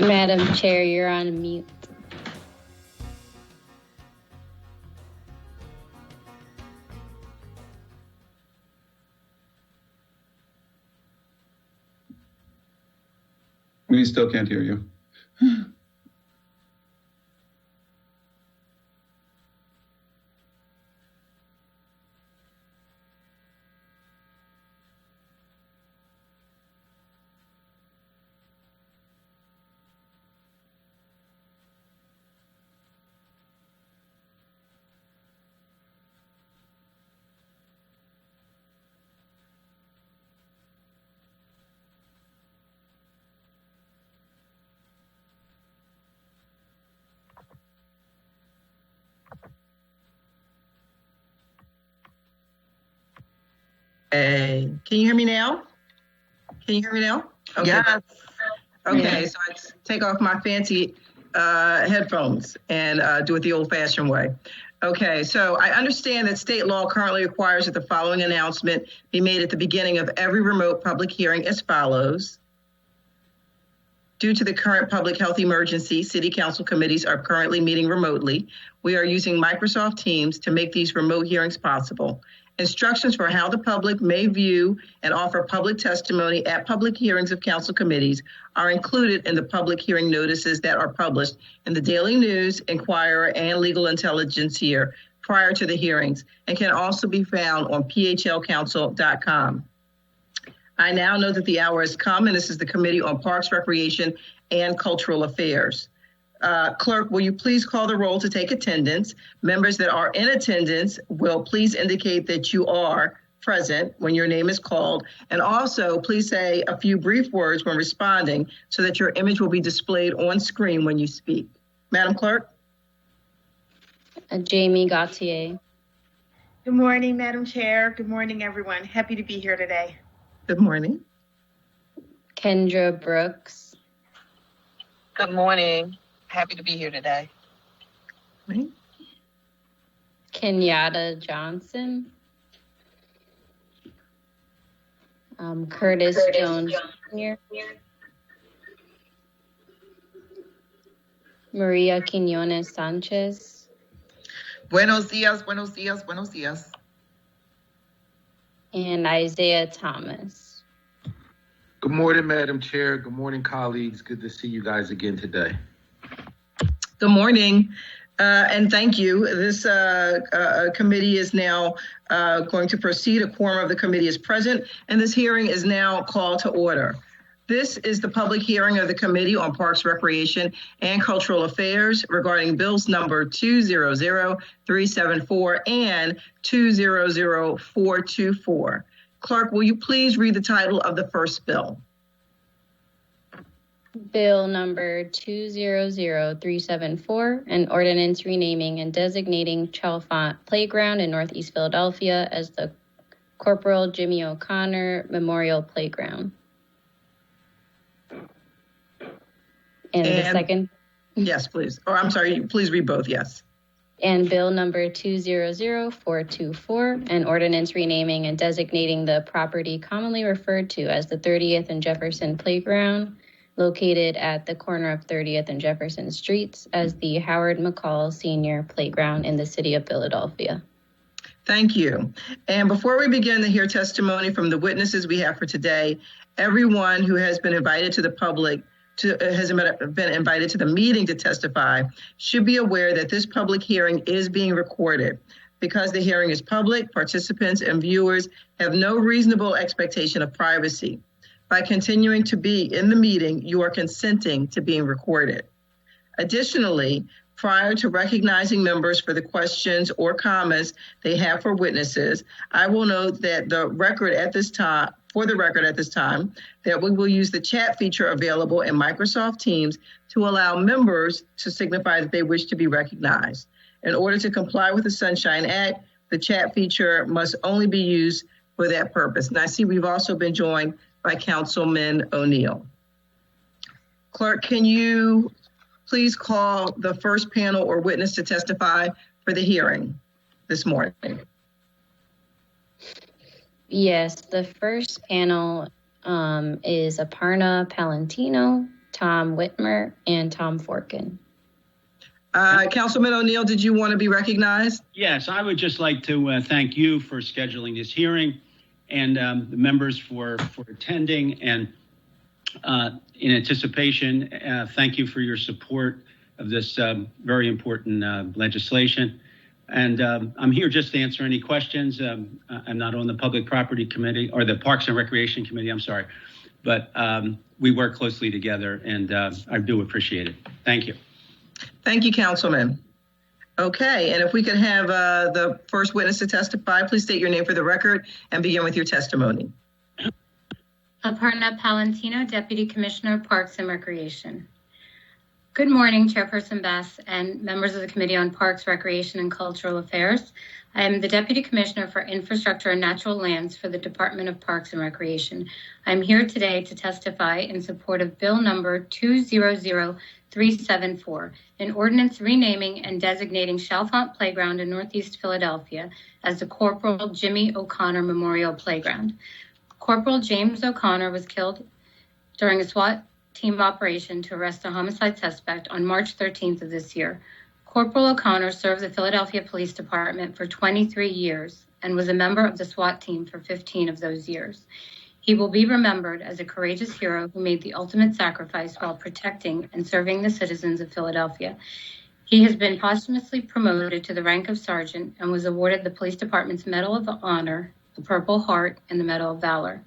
Madam Chair, you're on mute. We still can't hear you. Hey, can you hear me now? Can you hear me now? Okay. Yes. Okay, so I take off my fancy headphones and do it the old-fashioned way. Okay, so I understand that state law currently requires that the following announcement be made at the beginning of every remote public hearing as follows. Due to the current public health emergency, city council committees are currently meeting remotely. We are using Microsoft Teams to make these remote hearings possible. Instructions for how the public may view and offer public testimony at public hearings of council committees are included in the public hearing notices that are published in the Daily News, Inquirer, and Legal Intelligence here prior to the hearings, and can also be found on phlcouncil.com. I now know that the hour has come, and this is the Committee on Parks, Recreation, and Cultural Affairs. Clerk, will you please call the roll to take attendance? Members that are in attendance will please indicate that you are present when your name is called. And also, please say a few brief words when responding so that your image will be displayed on screen when you speak. Madam Clerk? Jamie Gautier. Good morning, Madam Chair. Good morning, everyone. Happy to be here today. Good morning. Kendra Brooks. Good morning. Happy to be here today. Right. Kenyatta Johnson. Curtis Jones Jr. Maria Quinones Sanchez. Buenos días, buenos días, buenos días. And Isaiah Thomas. Good morning, Madam Chair. Good morning, colleagues. Good to see you guys again today. Good morning, and thank you. This committee is now going to proceed. A quorum of the committee is present, and this hearing is now called to order. This is the public hearing of the Committee on Parks, Recreation, and Cultural Affairs regarding bills number 200374 and 200424. Clerk, will you please read the title of the first bill? Bill number 200374, an ordinance renaming and designating Chalfont Playground in Northeast Philadelphia as the Corporal Jimmy O'Connor Memorial Playground. And the second? Yes, please. Or I'm sorry, please read both, yes. And bill number 200424, an ordinance renaming and designating the property commonly referred to as the 30th and Jefferson Playground, located at the corner of 30th and Jefferson Streets, as the Howard McCall Senior Playground in the city of Philadelphia. Thank you. And before we begin to hear testimony from the witnesses we have for today, everyone who has been invited to the public has been invited to the meeting to testify should be aware that this public hearing is being recorded. Because the hearing is public, participants and viewers have no reasonable expectation of privacy. By continuing to be in the meeting, you are consenting to being recorded. Additionally, prior to recognizing members for the questions or comments they have for witnesses, I will note that for the record at this time, that we will use the chat feature available in Microsoft Teams to allow members to signify that they wish to be recognized. In order to comply with the Sunshine Act, The chat feature must only be used for that purpose. And I see we've also been joined by Councilman O'Neill. Clerk, can you please call the first panel or witness to testify for the hearing this morning? Yes, the first panel is Aparna Palantino, Tom Whitmer, and Tom Forkin. Councilman O'Neill, did you want to be recognized? Yes, I would just like to thank you for scheduling this hearing and the members for attending. And in anticipation, thank you for your support of this very important legislation. And I'm here just to answer any questions. I'm not on the Public Property Committee or the Parks and Recreation Committee, I'm sorry. But we work closely together, and I do appreciate it. Thank you. Thank you, Councilman. Okay, and if we could have the first witness to testify, please state your name for the record and begin with your testimony. Aparna Palantino, Deputy Commissioner of Parks and Recreation. Good morning, Chairperson Bass and members of the Committee on Parks, Recreation, and Cultural Affairs. I am the Deputy Commissioner for Infrastructure and Natural Lands for the Department of Parks and Recreation. I'm here today to testify in support of Bill number 200374, an ordinance renaming and designating Chalfont Playground in Northeast Philadelphia as the Corporal Jimmy O'Connor Memorial Playground. Corporal James O'Connor was killed during a SWAT team operation to arrest a homicide suspect on March 13th of this year. Corporal O'Connor served the Philadelphia Police Department for 23 years and was a member of the SWAT team for 15 of those years. He will be remembered as a courageous hero who made the ultimate sacrifice while protecting and serving the citizens of Philadelphia. He has been posthumously promoted to the rank of sergeant and was awarded the Police Department's Medal of Honor, the Purple Heart, and the Medal of Valor.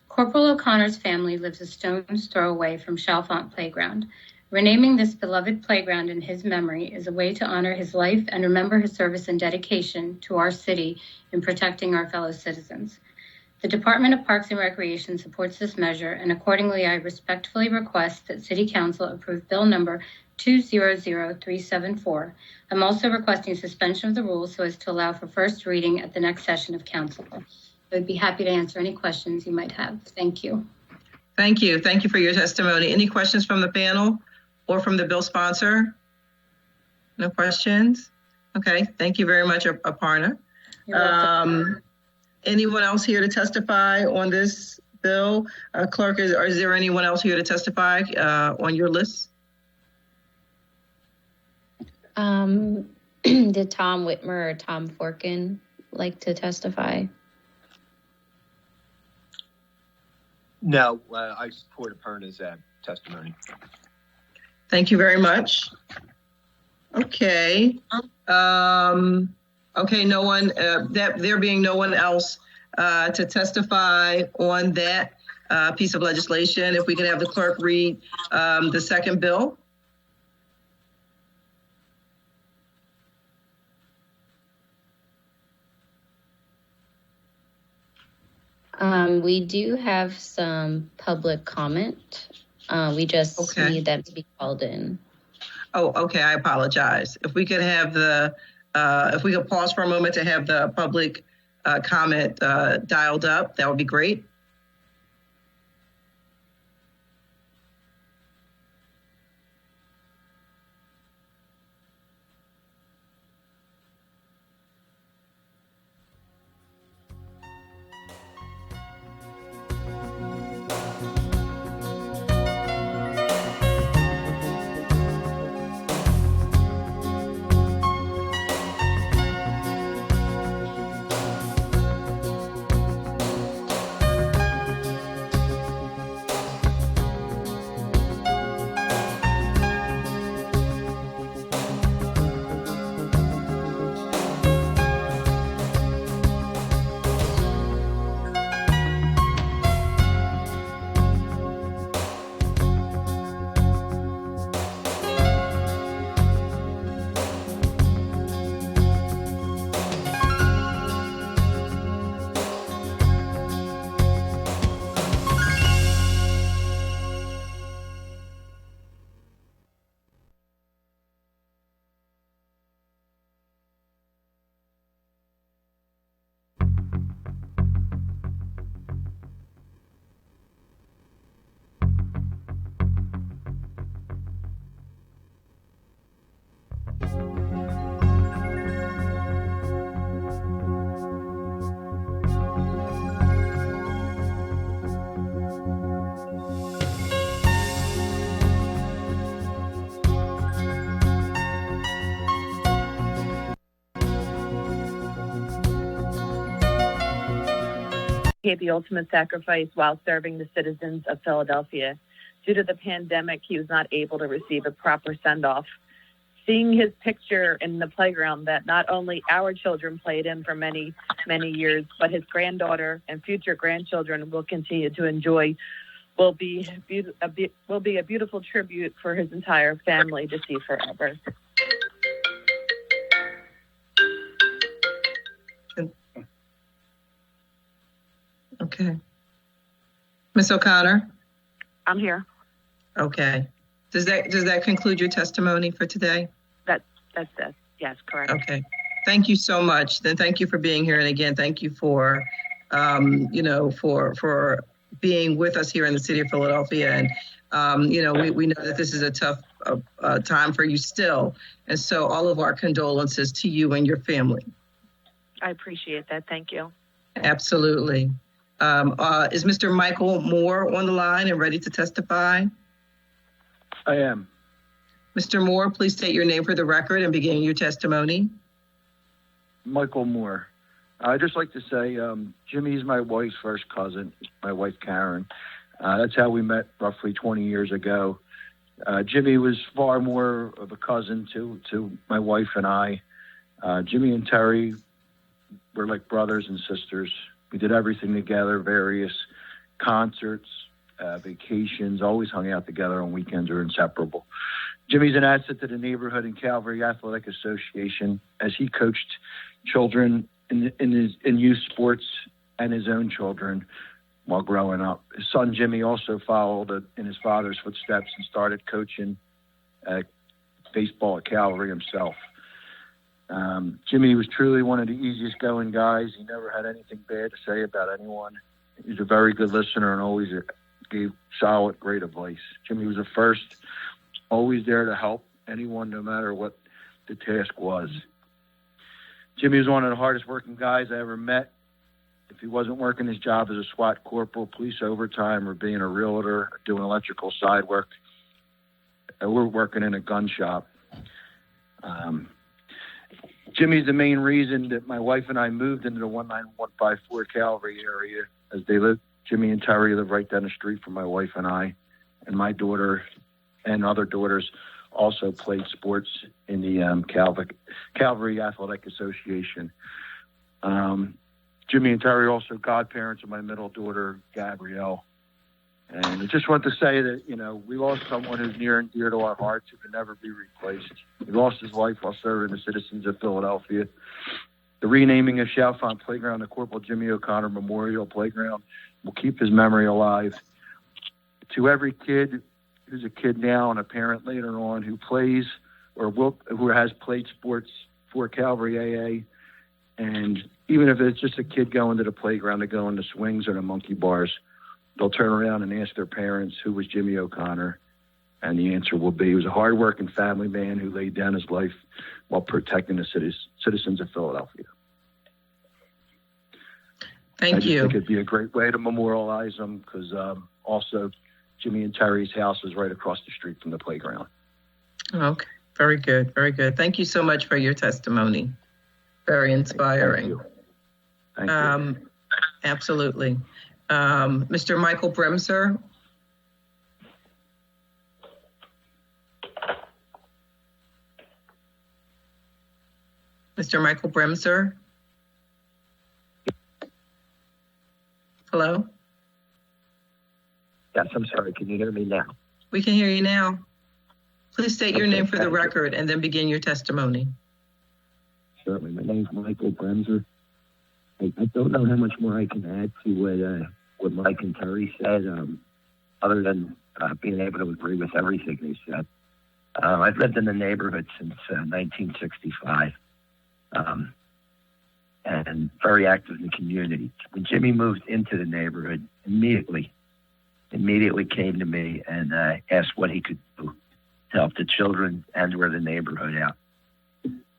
Corporal O'Connor's family lives a stone's throw away from Chalfont Playground. Renaming this beloved playground in his memory is a way to honor his life and remember his service and dedication to our city in protecting our fellow citizens. The Department of Parks and Recreation supports this measure, and accordingly, I respectfully request that City Council approve Bill number 200374. I'm also requesting suspension of the rules so as to allow for first reading at the next session of Council. I would be happy to answer any questions you might have. Thank you. Thank you. Thank you for your testimony. Any questions from the panel or from the bill sponsor? No questions? Okay. Thank you very much, Aparna. You're welcome. Anyone else here to testify on this bill? Clerk, is there anyone else here to testify on your list? Did Tom Whitmer or Tom Forkin like to testify? No, I support Aparna's testimony. Thank you very much. Okay. Okay, no one, there being no one else to testify on that piece of legislation, if we could have the clerk read the second bill. We do have some public comment. We just need them to be called in. Oh, okay. I apologize. If we could have if we could pause for a moment to have the public comment dialed up, that would be great. paid the ultimate sacrifice while serving the citizens of Philadelphia. Due to the pandemic, he was not able to receive a proper send-off. Seeing his picture in the playground that not only our children played in for many, many years, but his granddaughter and future grandchildren will continue to enjoy will be a beautiful tribute for his entire family to see forever. Okay. Ms. O'Connor? I'm here. Okay. Does that conclude your testimony for today? That's it. Yes, correct. Okay. Thank you so much. Then thank you for being here. And again, thank you for, for being with us here in the city of Philadelphia. And, we know that this is a tough time for you still. And so all of our condolences to you and your family. I appreciate that. Thank you. Absolutely. Is Mr. Michael Moore on the line and ready to testify? I am. Mr. Moore, please state your name for the record and begin your testimony. Michael Moore. I'd just like to say Jimmy's my wife's first cousin, my wife Karen. That's how we met roughly 20 years ago. Jimmy was far more of a cousin to my wife and I. Jimmy and Terry were like brothers and sisters. We did everything together, various concerts, vacations, always hung out together on weekends, are inseparable. Jimmy's an asset to the neighborhood and Calvary Athletic Association as he coached children in youth sports and his own children while growing up. His son Jimmy also followed in his father's footsteps and started coaching baseball at Calvary himself. Jimmy was truly one of the easiest going guys. He never had anything bad to say about anyone. He was a very good listener and always gave solid, great advice. Jimmy was the first, always there to help anyone, no matter what the task was. Jimmy was one of the hardest working guys I ever met. If he wasn't working his job as a SWAT corporal, police overtime, or being a realtor, or doing electrical side work, we're working in a gun shop. Jimmy's the main reason that my wife and I moved into the 19154 Calvary area, as they live. Jimmy and Terry live right down the street from my wife and I, and my daughter and other daughters also played sports in the Calvary Athletic Association. Jimmy and Terry are also godparents of my middle daughter, Gabrielle. And I just want to say that, we lost someone who's near and dear to our hearts who can never be replaced. He lost his life while serving the citizens of Philadelphia. The renaming of Chalfont Playground to Corporal Jimmy O'Connor Memorial Playground will keep his memory alive. To every kid who's a kid now and a parent later on who plays or who has played sports for Calvary AA, and even if it's just a kid going to the playground to go in the swings or the monkey bars, they'll turn around and ask their parents, who was Jimmy O'Connor? And the answer will be, he was a hardworking family man who laid down his life while protecting the citizens of Philadelphia. Thank I just you. think it'd be a great way to memorialize him because also Jimmy and Terry's house is right across the street from the playground. Okay. Very good. Very good. Thank you so much for your testimony. Very inspiring. Thank you. Absolutely. Mr. Michael Bremser. Mr. Michael Bremser. Hello? Yes, I'm sorry. Can you hear me now? We can hear you now. Please state your name for the thank you. record and then begin your testimony. Certainly. My name's Michael Bremser. I don't know how much more I can add to what Mike and Terry said, other than being able to agree with everything they said. I've lived in the neighborhood since 1965 and very active in the community. When Jimmy moved into the neighborhood, immediately came to me and asked what he could do to help the children and or the neighborhood out.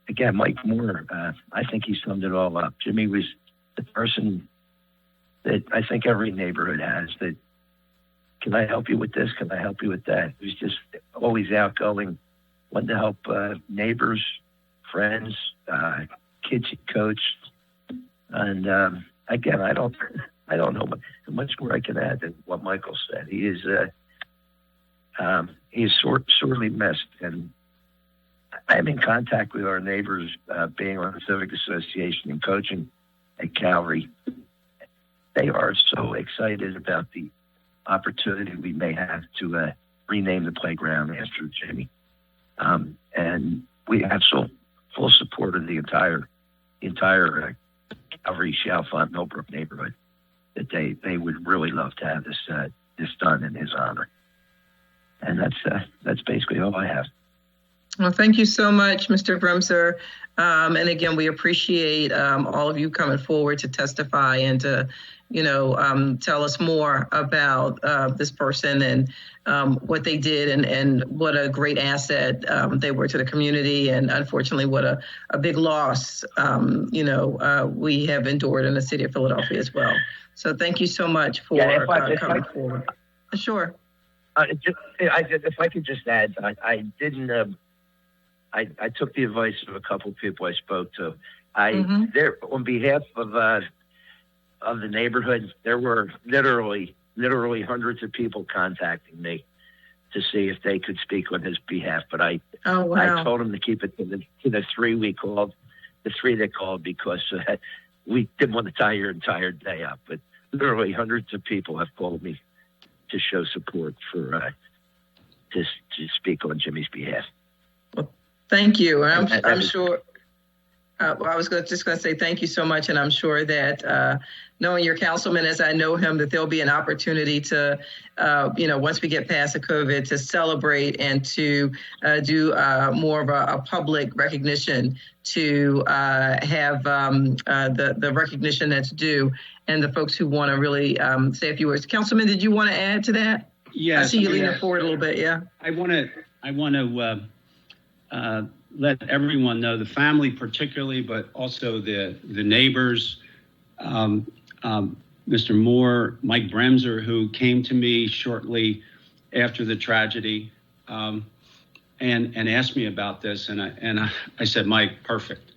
Again, Mike Moore, I think he summed it all up. Jimmy was the person that I think every neighborhood has, that can I help you with this? Can I help you with that? He was just always outgoing, wanted to help neighbors, friends, kids he coached. And again, I don't I don't know much more I can add than what Michael said. He is sorely missed, and I'm in contact with our neighbors, being on the Civic Association and coaching at Calvary. They are so excited about the opportunity we may have to rename the playground after Jimmy. And we have full support of the entire Calvary, Chalfont, Millbrook neighborhood, that they would really love to have this done in his honor. And that's basically all I have. Well, thank you so much, Mr. Bremser. And again, we appreciate all of you coming forward to testify and to, tell us more about this person and what they did and what a great asset they were to the community. And unfortunately, what a big loss, we have endured in the city of Philadelphia as well. So thank you so much for coming forward. Sure. If I could just add, I didn't. I took the advice of a couple of people I spoke to. There, on behalf of the neighborhood, there were literally hundreds of people contacting me to see if they could speak on his behalf. But I told them to keep it to the three we called, the three that called, because we didn't want to tie your entire day up. But literally hundreds of people have called me to show support for to speak on Jimmy's behalf. Well, thank you. I'm sure. I was just going to say thank you so much, and I'm sure that knowing your councilman as I know him, that there'll be an opportunity to, once we get past the COVID, to celebrate and to do more of a public recognition, to have the recognition that's due, and the folks who want to really say a few words. Councilman, did you want to add to that? Yes. I see you leaning forward a little bit. Yeah. I want to let everyone know, the family particularly, but also the neighbors, Mr. Moore, Mike Bremser, who came to me shortly after the tragedy and asked me about this. And I said, Mike, perfect.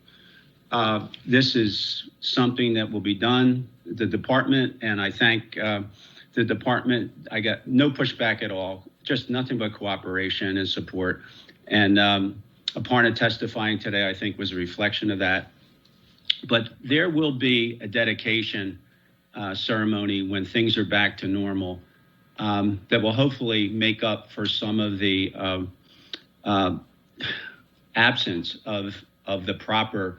This is something that will be done. The department, and I thank the department, I got no pushback at all, just nothing but cooperation and support. And upon testifying today, I think was a reflection of that. But there will be a dedication ceremony when things are back to normal that will hopefully make up for some of the absence of the proper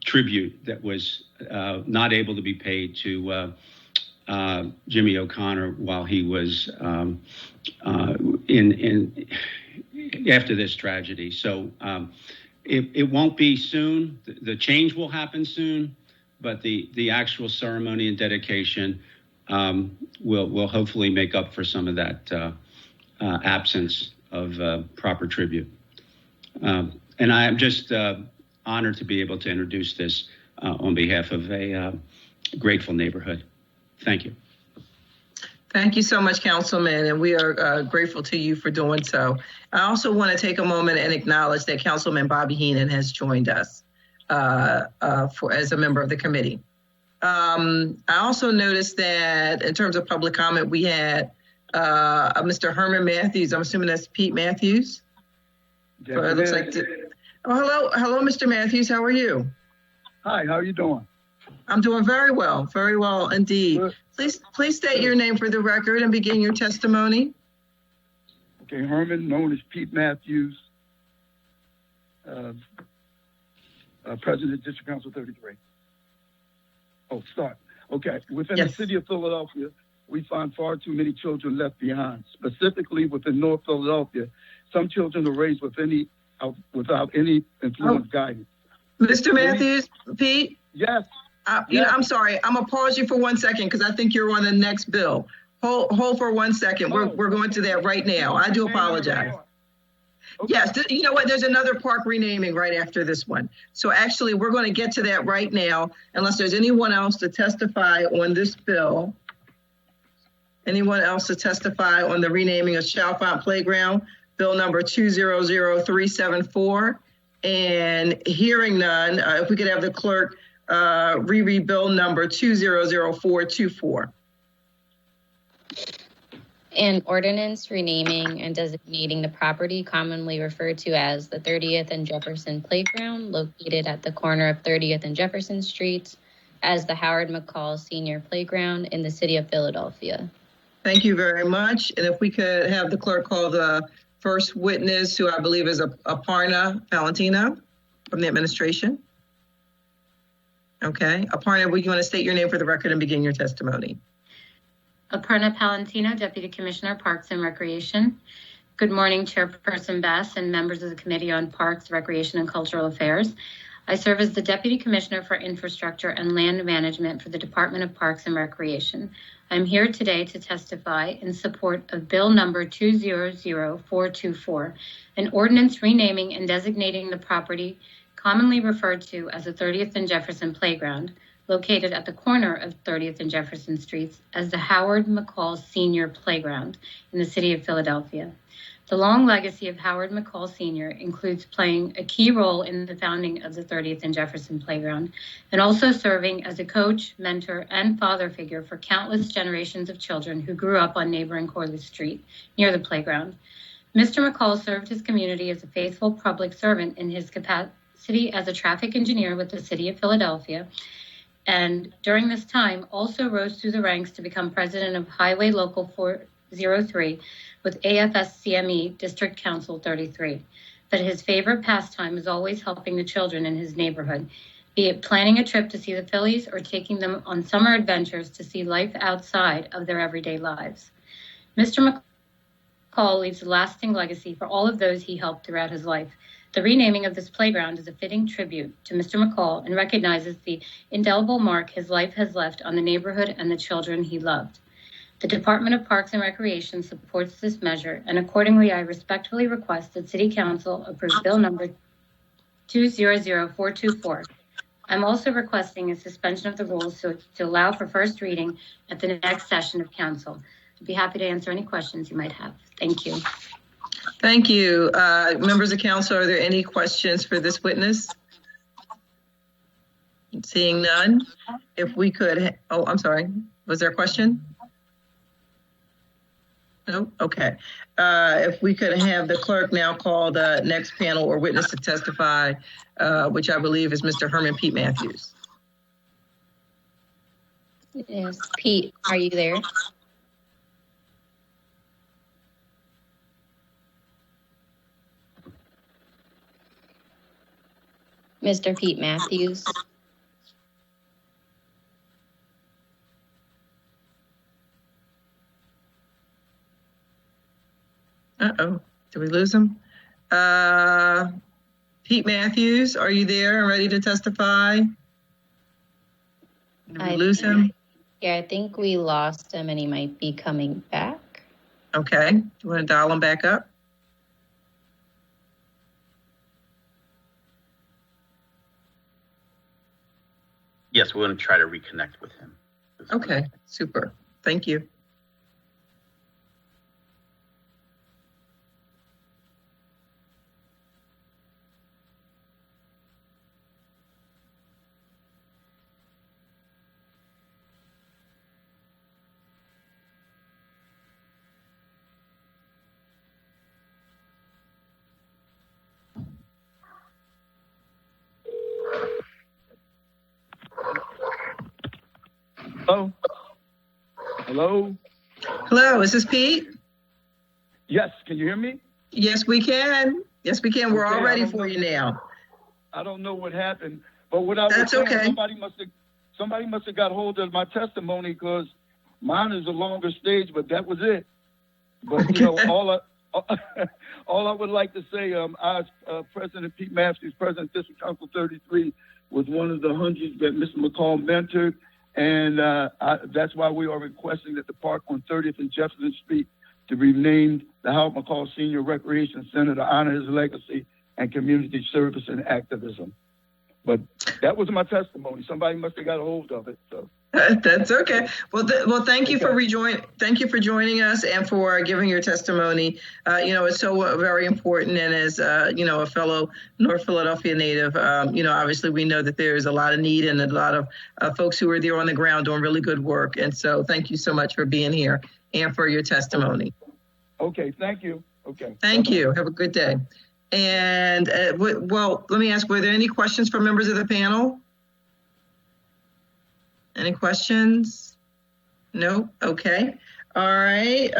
tribute that was not able to be paid to Jimmy O'Connor while he was in after this tragedy. So it won't be soon. The change will happen soon, but the actual ceremony and dedication will hopefully make up for some of that absence of proper tribute. And I am just honored to be able to introduce this on behalf of a grateful neighborhood. Thank you. Thank you so much, Councilman, and we are grateful to you for doing so. I also want to take a moment and acknowledge that Councilman Bobby Heenan has joined us as a member of the committee. I also noticed that in terms of public comment, we had Mr. Herman Matthews. I'm assuming that's Pete Matthews. Yes, it looks like hello, Mr. Matthews. How are you? Hi, how are you doing? I'm doing very well indeed. Good. Please state your name for the record and begin your testimony. Okay, Herman, known as Pete Matthews, President of District Council 33. Oh, start. Okay, within the city of Philadelphia, we find far too many children left behind. Specifically within North Philadelphia, some children are raised without any influence guidance. Mr. Matthews, Pete? Yes. I'm sorry. I'm going to pause you for 1 second because I think you're on the next bill. Hold for 1 second. We're going to that right now. I do apologize. Okay. Yes. You know what? There's another park renaming right after this one. So actually, we're going to get to that right now, unless there's anyone else to testify on this bill. Anyone else to testify on the renaming of Chalfont Playground, bill number 200374. And hearing none, if we could have the clerk Bill number 200424. An ordinance renaming and designating the property commonly referred to as the 30th and Jefferson Playground, located at the corner of 30th and Jefferson Streets, as the Howard McCall Senior Playground in the city of Philadelphia. Thank you very much. And if we could have the clerk call the first witness, who I believe is Aparna Valentino from the administration. Okay. Aparna, would you want to state your name for the record and begin your testimony? Aparna Palantino, Deputy Commissioner, Parks and Recreation. Good morning, Chairperson Bass and members of the Committee on Parks, Recreation, and Cultural Affairs. I serve as the Deputy Commissioner for Infrastructure and Land Management for the Department of Parks and Recreation. I'm here today to testify in support of Bill number 200424, an ordinance renaming and designating the property commonly referred to as the 30th and Jefferson Playground, located at the corner of 30th and Jefferson Streets, as the Howard McCall Senior Playground in the city of Philadelphia. The long legacy of Howard McCall Sr. includes playing a key role in the founding of the 30th and Jefferson Playground, and also serving as a coach, mentor, and father figure for countless generations of children who grew up on neighboring Corliss Street near the playground. Mr. McCall served his community as a faithful public servant in his capacity as a traffic engineer with the city of Philadelphia, and during this time also rose through the ranks to become president of Highway Local 403 with AFS-CME District Council 33. But his favorite pastime is always helping the children in his neighborhood, be it planning a trip to see the Phillies or taking them on summer adventures to see life outside of their everyday lives. Mr. McCall leaves a lasting legacy for all of those he helped throughout his life. The renaming of this playground is a fitting tribute to Mr. McCall and recognizes the indelible mark his life has left on the neighborhood and the children he loved. The Department of Parks and Recreation supports this measure, and accordingly, I respectfully request that City Council approve Bill number 200424. I'm also requesting a suspension of the rules to allow for first reading at the next session of Council. I'd be happy to answer any questions you might have. Thank you. Thank you. Members of Council, are there any questions for this witness? Seeing none, if we could, I'm sorry, was there a question? No? Okay. If we could have the clerk now call the next panel or witness to testify, which I believe is Mr. Herman Pete Matthews. Yes, Pete, are you there? Mr. Pete Matthews. Uh-oh, did we lose him? Pete Matthews, are you there and ready to testify? Did we lose him? Yeah, I think we lost him and he might be coming back. Okay, do you want to dial him back up? Yes, we're going to try to reconnect with him. Okay, super. Thank you. Hello? Hello? Hello, is this Pete? Yes, can you hear me? Yes, we can. Yes, we can. We're all ready for you now. I don't know what happened, but what I was That's saying, okay. somebody must have got hold of my testimony, because mine is a longer stage, but that was it. But you know, all I would like to say, President Pete Matthews, President District Council 33, was one of the hundreds that Mr. McCall mentored. And that's why we are requesting that the park on 30th and Jefferson Street to be renamed the Howard McCall Senior Recreation Center to honor his legacy and community service and activism. But that was my testimony. Somebody must have got a hold of it. So That's okay. Well, thank you for Thank you for joining us and for giving your testimony. It's so very important. And as a fellow North Philadelphia native, obviously we know that there's a lot of need and a lot of folks who are there on the ground doing really good work. And so, thank you so much for being here and for your testimony. Okay, thank you. Okay. Thank you. Have a good day. And let me ask: were there any questions from members of the panel? Any questions? No? Okay. All right.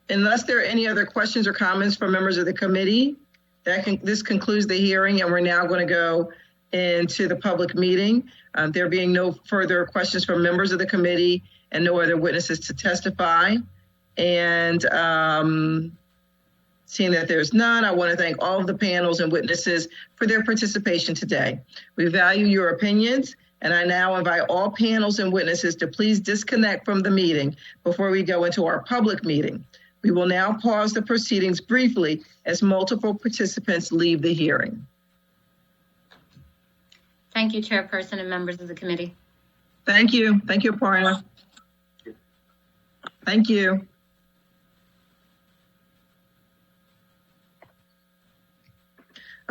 Unless there are any other questions or comments from members of the committee, this concludes the hearing, and we're now going to go into the public meeting. There being no further questions from members of the committee and no other witnesses to testify. And seeing that there's none, I want to thank all of the panels and witnesses for their participation today. We value your opinions, and I now invite all panels and witnesses to please disconnect from the meeting before we go into our public meeting. We will now pause the proceedings briefly as multiple participants leave the hearing. Thank you, Chairperson and members of the committee. Thank you. Thank you, Aparna. Thank you.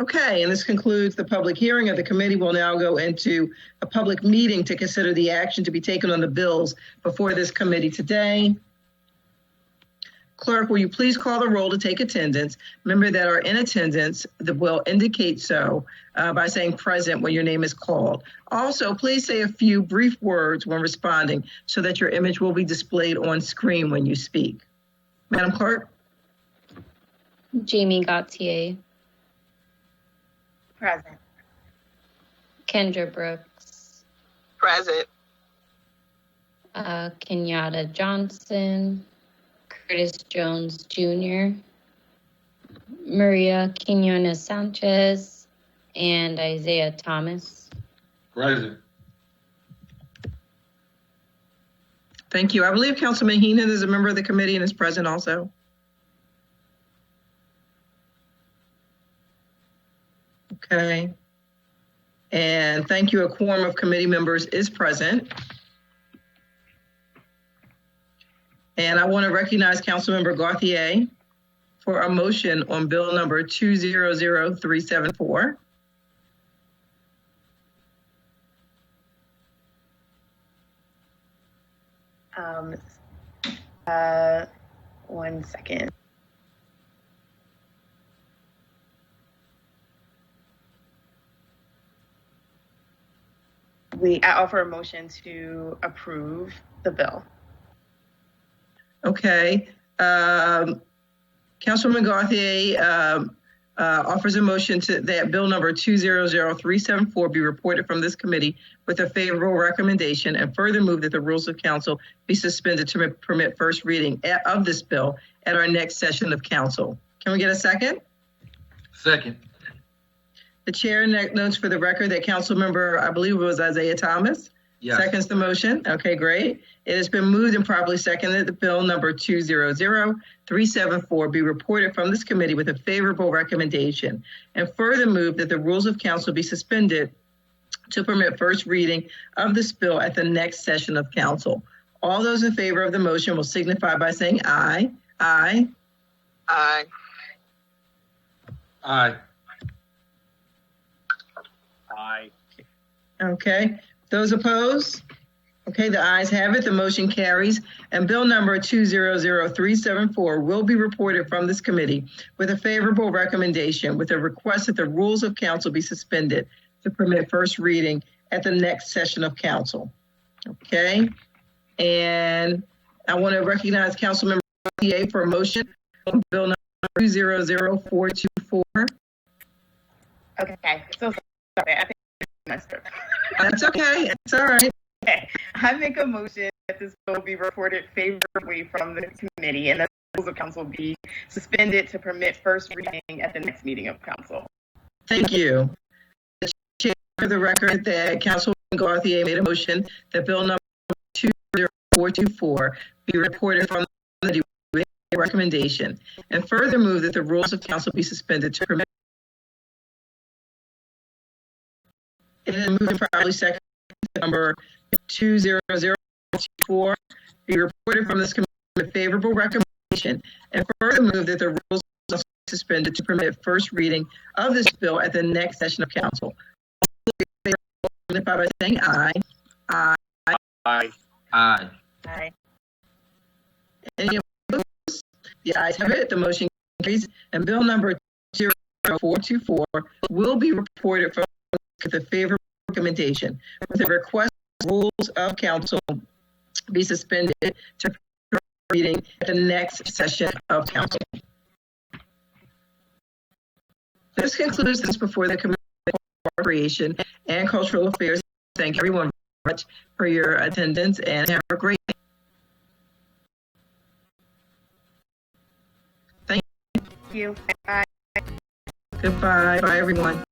Okay, and this concludes the public hearing of the committee. Will now go into a public meeting to consider the action to be taken on the bills before this committee today. Clerk, will you please call the roll to take attendance? Remember that are in attendance that will indicate so by saying present when your name is called. Also, please say a few brief words when responding so that your image will be displayed on screen when you speak. Madam Clerk? Jamie Gautier. Present. Kendra Brooks. Present. Kenyatta Johnson. Curtis Jones Jr., Maria Quinones Sanchez, and Isaiah Thomas. Present. Thank you. I believe Councilman Heenan is a member of the committee and is present also. Okay. And thank you. A quorum of committee members is present. And I want to recognize Councilmember Gauthier for a motion on bill number 200374. One second. I offer a motion to approve the bill. Okay. Councilwoman Gauthier offers a motion that bill number 200374 be reported from this committee with a favorable recommendation, and further move that the rules of council be suspended to permit first reading of this bill at our next session of council. Can we get a second? Second. The chair notes for the record that Councilmember, I believe it was Isaiah Thomas, Yes. seconds the motion. Okay, great. It has been moved and properly seconded that bill number 200374 be reported from this committee with a favorable recommendation, and further move that the rules of council be suspended to permit first reading of this bill at the next session of council. All those in favor of the motion will signify by saying aye. Aye. Aye. Aye. Aye. Okay. Those opposed? Okay, the ayes have it. The motion carries. And bill number 200374 will be reported from this committee with a favorable recommendation with a request that the rules of council be suspended to permit first reading at the next session of council. Okay. And I want to recognize Councilmember PA for a motion on bill number 200424. Okay, so sorry, I think I messed up. That's okay. It's all right. Okay, I make a motion that this bill be reported favorably from the committee and that the rules of council be suspended to permit first reading at the next meeting of council. Thank you. The chair for the record that Councilwoman Gauthier made a motion that bill number 200424 be reported from the committee with a recommendation, and further move that the rules of council be suspended to permit. It is moved and properly seconded number 20024 be reported from this committee with favorable recommendation, and further move that the rules are suspended to permit first reading of this bill at the next session of council. Signify by saying aye. Aye. Aye. Aye. Aye. Any opposed? The ayes have it. The motion carries, and bill number 0424 will be reported from with a favorable recommendation, with a request rules of council be suspended to reading at the next session of council. This concludes this before the Committee on Recreation and Cultural Affairs. Thank everyone very much for your attendance, and have a great day. Thank you. Bye. Goodbye. Bye, everyone.